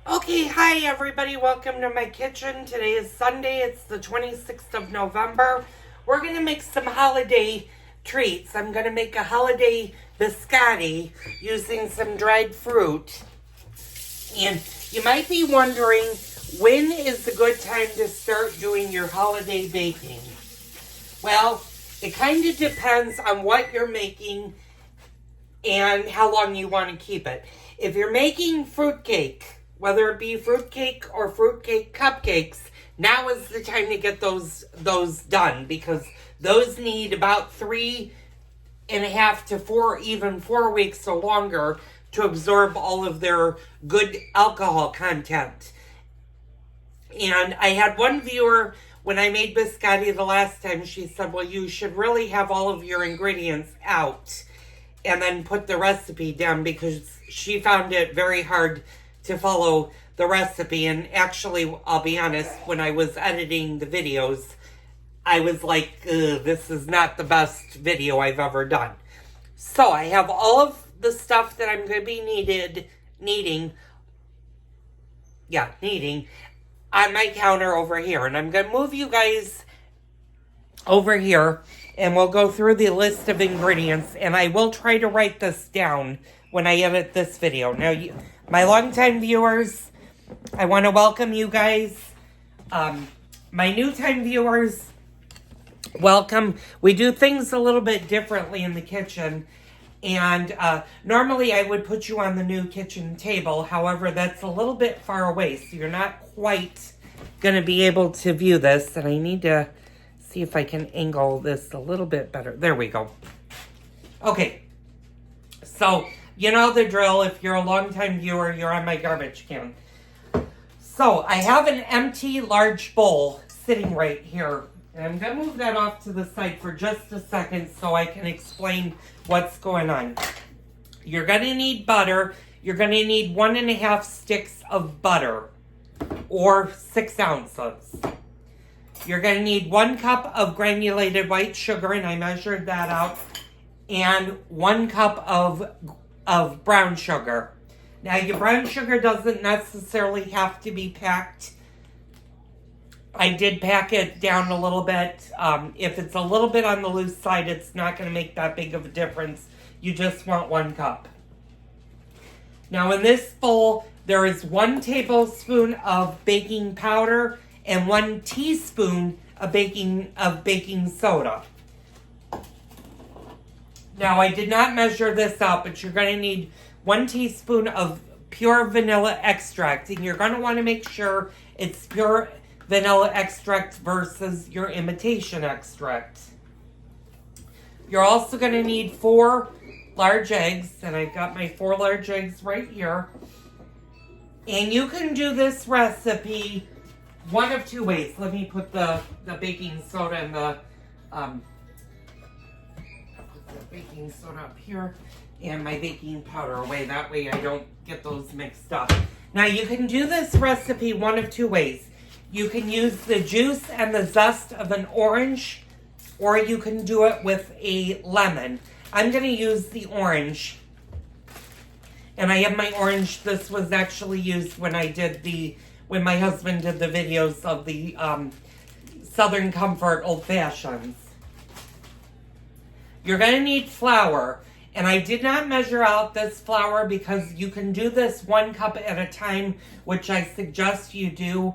Okay, hi everybody. Welcome to my kitchen. Today is Sunday. It's the 26th of November. We're going to make some holiday treats. I'm going to make a holiday biscotti using some dried fruit. And you might be wondering, when is the good time to start doing your holiday baking? Well, it kind of depends on what you're making and how long you want to keep it. If you're making fruitcake, whether it be fruitcake or fruitcake cupcakes, now is the time to get those done, because those need about 3.5 to 4, even 4 weeks or longer to absorb all of their good alcohol content. And I had one viewer, when I made biscotti the last time, she said, well, you should really have all of your ingredients out and then put the recipe down, because she found it very hard to follow the recipe. And actually, I'll be honest, when I was editing the videos, I was like, this is not the best video I've ever done. So I have all of the stuff that I'm going to be needing on my counter over here. And I'm going to move you guys over here, and we'll go through the list of ingredients, and I will try to write this down when I edit this video. Now, my longtime viewers, I want to welcome you guys. My new time viewers, welcome. We do things a little bit differently in the kitchen, and normally I would put you on the new kitchen table. However, that's a little bit far away, so you're not quite going to be able to view this, and I need to see if I can angle this a little bit better. There we go. Okay, so you know the drill. If you're a longtime viewer, you're on my garbage can. So I have an empty large bowl sitting right here. And I'm going to move that off to the side for just a second so I can explain what's going on. You're going to need butter. You're going to need 1.5 sticks of butter, or 6 ounces. You're going to need 1 cup of granulated white sugar, and I measured that out, and 1 cup of brown sugar. Now, your brown sugar doesn't necessarily have to be packed. I did pack it down a little bit. If it's a little bit on the loose side, it's not going to make that big of a difference. You just want 1 cup. Now, in this bowl, there is 1 tablespoon of baking powder and 1 teaspoon of baking soda. Now, I did not measure this out, but you're going to need 1 teaspoon of pure vanilla extract, and you're going to want to make sure it's pure vanilla extract versus your imitation extract. You're also going to need 4 large eggs, and I've got my 4 large eggs right here. And you can do this recipe one of 2 ways. Let me put the baking soda and the baking soda up here and my baking powder away. That way I don't get those mixed up. Now, you can do this recipe one of 2 ways. You can use the juice and the zest of an orange, or you can do it with a lemon. I'm going to use the orange. And I have my orange. This was actually used when my husband did the videos of the Southern Comfort Old Fashions. You're going to need flour. And I did not measure out this flour because you can do this 1 cup at a time, which I suggest you do.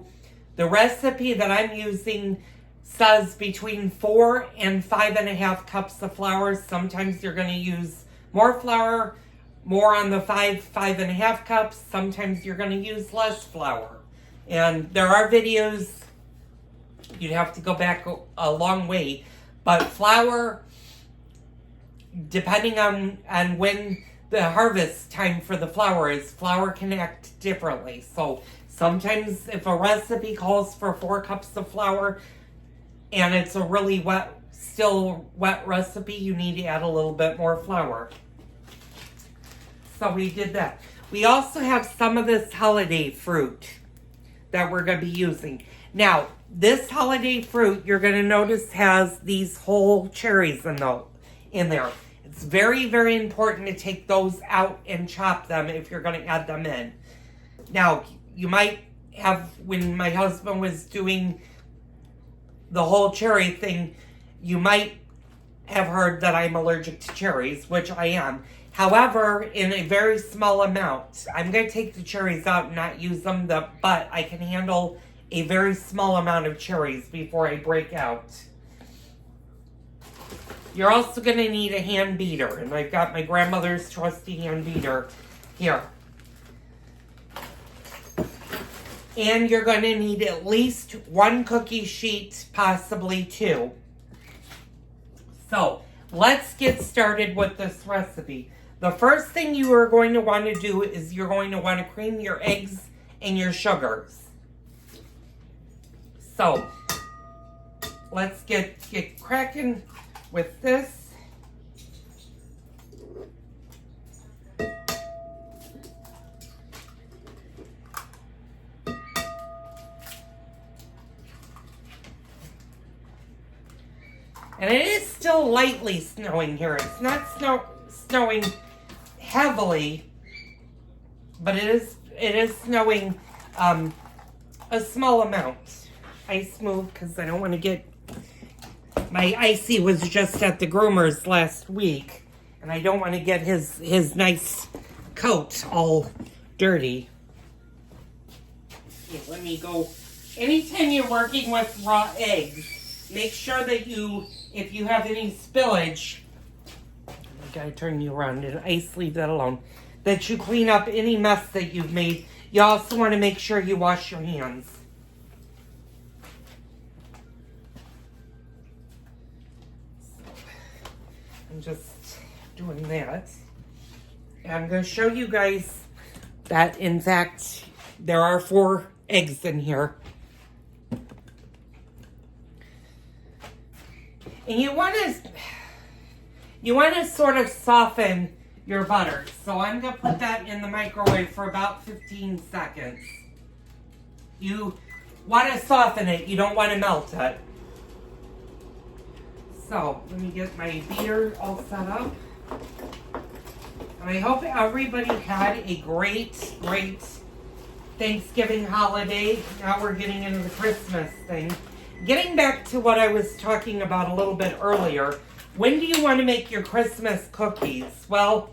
The recipe that I'm using says between 4 and 5.5 cups of flour. Sometimes you're going to use more flour, more on the 5.5 cups. Sometimes you're going to use less flour. And there are videos, you'd have to go back a long way. But flour, depending on when the harvest time for the flour is, flour can act differently. So sometimes if a recipe calls for 4 cups of flour and it's a really still wet recipe, you need to add a little bit more flour. So we did that. We also have some of this holiday fruit that we're going to be using. Now, this holiday fruit, you're going to notice, has these whole cherries in there. It's very, very important to take those out and chop them if you're going to add them in. Now, you might have, when my husband was doing the whole cherry thing, you might have heard that I'm allergic to cherries, which I am. However, in a very small amount. I'm going to take the cherries out and not use them, but I can handle a very small amount of cherries before I break out. You're also going to need a hand beater, and I've got my grandmother's trusty hand beater here. And you're going to need at least 1 cookie sheet, possibly 2. So, let's get started with this recipe. The first thing you are going to want to do is you're going to want to cream your eggs and your sugars. So, let's get cracking with this. And it is still lightly snowing here. It's not snowing heavily, but it is snowing a small amount. Ice move, because I don't want to get... My Icy was just at the groomer's last week, and I don't want to get his nice coat all dirty. Okay, let me go. Anytime you're working with raw eggs, make sure that if you have any spillage, I gotta turn you around and Ice, leave that alone, that you clean up any mess that you've made. You also want to make sure you wash your hands. I'm just doing that. And I'm going to show you guys that, in fact, there are 4 eggs in here. And you want to sort of soften your butter. So I'm going to put that in the microwave for about 15 seconds. You want to soften it. You don't want to melt it. So, let me get my beater all set up. And I hope everybody had a great Thanksgiving holiday. Now we're getting into the Christmas thing. Getting back to what I was talking about a little bit earlier, when do you want to make your Christmas cookies? Well,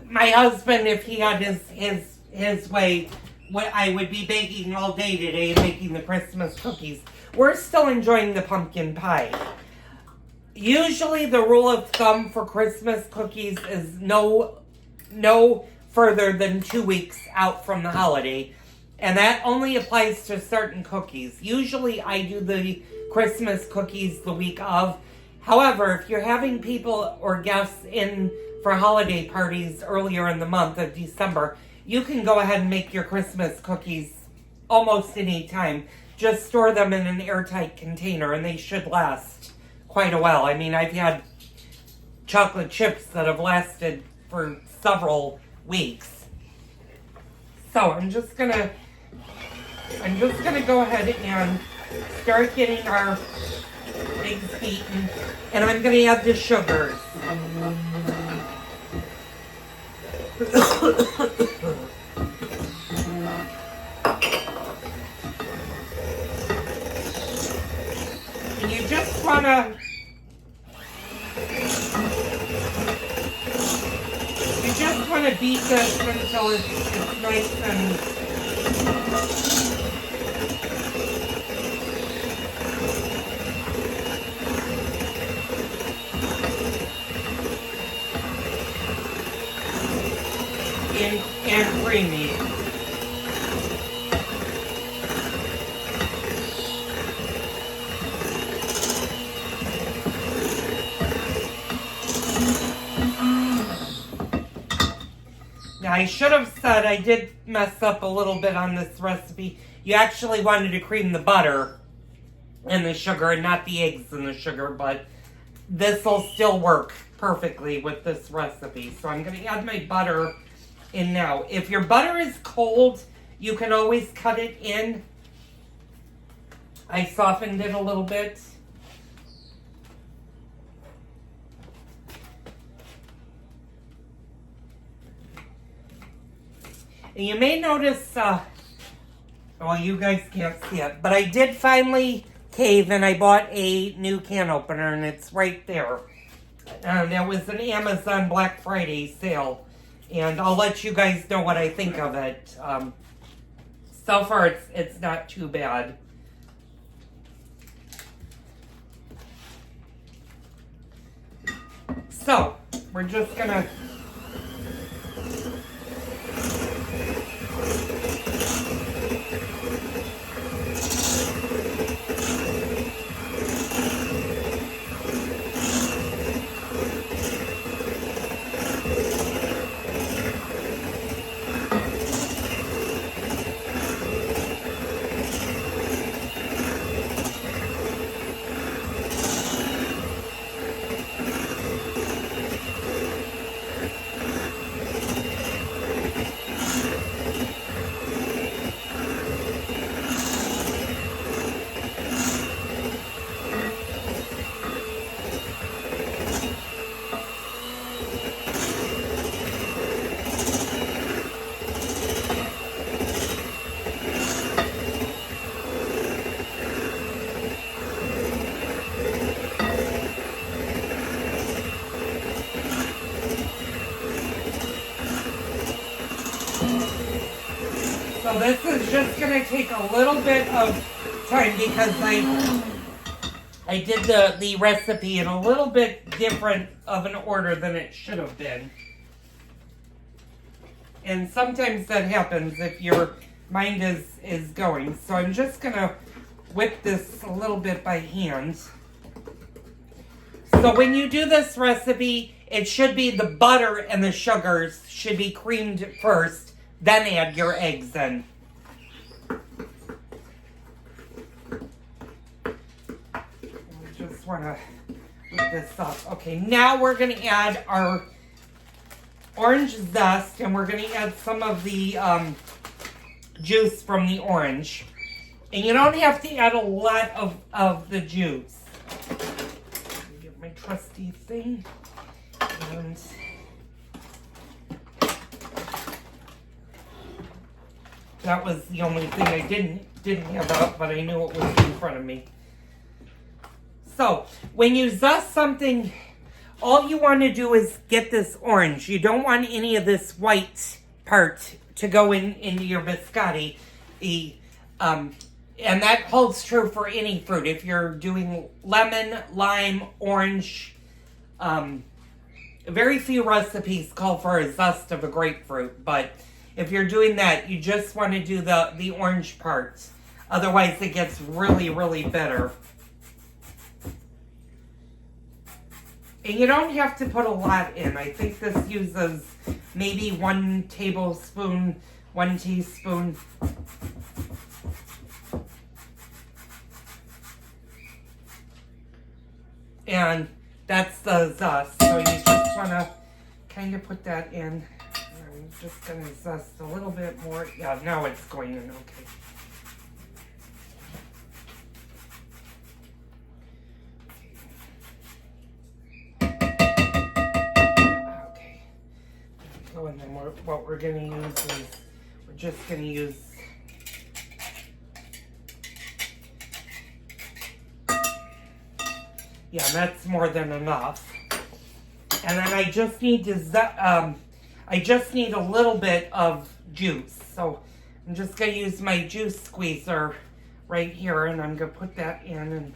my husband, if he had his way, I would be baking all day today and making the Christmas cookies. We're still enjoying the pumpkin pie. Usually the rule of thumb for Christmas cookies is no further than 2 weeks out from the holiday. And that only applies to certain cookies. Usually I do the Christmas cookies the week of. However, if you're having people or guests in for holiday parties earlier in the month of December, you can go ahead and make your Christmas cookies almost any time. Just store them in an airtight container and they should last quite a while. I mean, I've had chocolate chips that have lasted for several weeks. So I'm just gonna go ahead and start getting our eggs beaten, and I'm gonna add the sugars. And you just wanna beat this until it's nice and creamy. Now, I should have said I did mess up a little bit on this recipe. You actually wanted to cream the butter and the sugar and not the eggs and the sugar, but this will still work perfectly with this recipe. So I'm going to add my butter in now. If your butter is cold, you can always cut it in. I softened it a little bit. And you may notice, well, you guys can't see it, but I did finally cave and I bought a new can opener, and it's right there. That was an Amazon Black Friday sale, and I'll let you guys know what I think of it. So far, it's not too bad. So, we're just gonna So this is just going to take a little bit of time because I did the recipe in a little bit different of an order than it should have been. And sometimes that happens if your mind is going. So I'm just going to whip this a little bit by hand. So when you do this recipe, it should be the butter and the sugars should be creamed first. Then add your eggs in. We just want to whip this up. Okay, now we're going to add our orange zest, and we're going to add some of the juice from the orange. And you don't have to add a lot of the juice. Let me get my trusty thing. And that was the only thing I didn't have out, but I knew it was in front of me. So, when you zest something, all you want to do is get this orange. You don't want any of this white part to go into your biscotti. And that holds true for any fruit. If you're doing lemon, lime, orange, very few recipes call for a zest of a grapefruit, but if you're doing that, you just want to do the orange part. Otherwise, it gets really, really bitter. And you don't have to put a lot in. I think this uses maybe 1 tablespoon, 1 teaspoon. And that's the zest. So you just want to kind of put that in. I'm just going to zest a little bit more. Yeah, now it's going in okay. Okay. So, and then what we're going to use is, we're just going to use yeah, that's more than enough. And then I just need to I just need a little bit of juice. So I'm just going to use my juice squeezer right here, and I'm going to put that in, and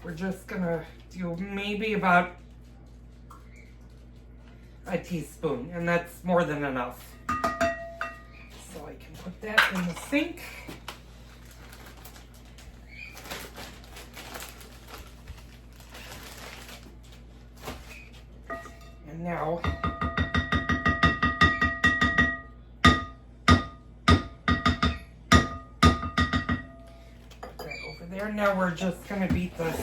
we're just going to do maybe about a teaspoon, and that's more than enough. So I can put that in the sink. And now put that over there. Now we're just going to beat this.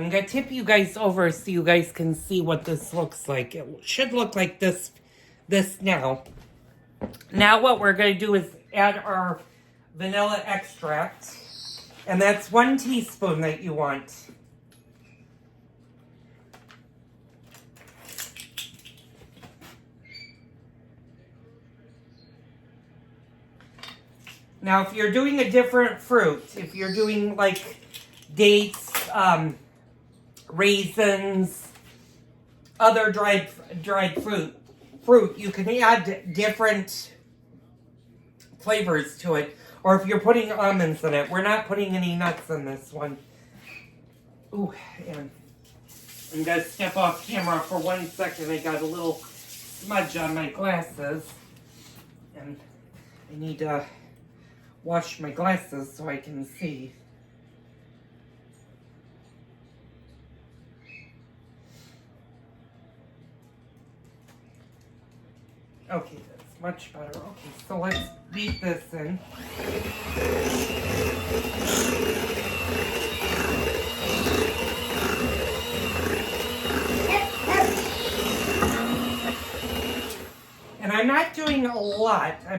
I'm going to tip you guys over so you guys can see what this looks like. It should look like this now. Now what we're going to do is add our vanilla extract. And that's 1 teaspoon that you want. Now, if you're doing a different fruit, if you're doing like dates, raisins, other dried fruit, you can add different flavors to it. Or if you're putting almonds in it. We're not putting any nuts in this one. Ooh, and I'm going to step off camera for 1 second. I got a little smudge on my glasses. And I need to wash my glasses so I can see. Okay, that's much better. Okay, so let's beat this in. And I'm not doing a lot.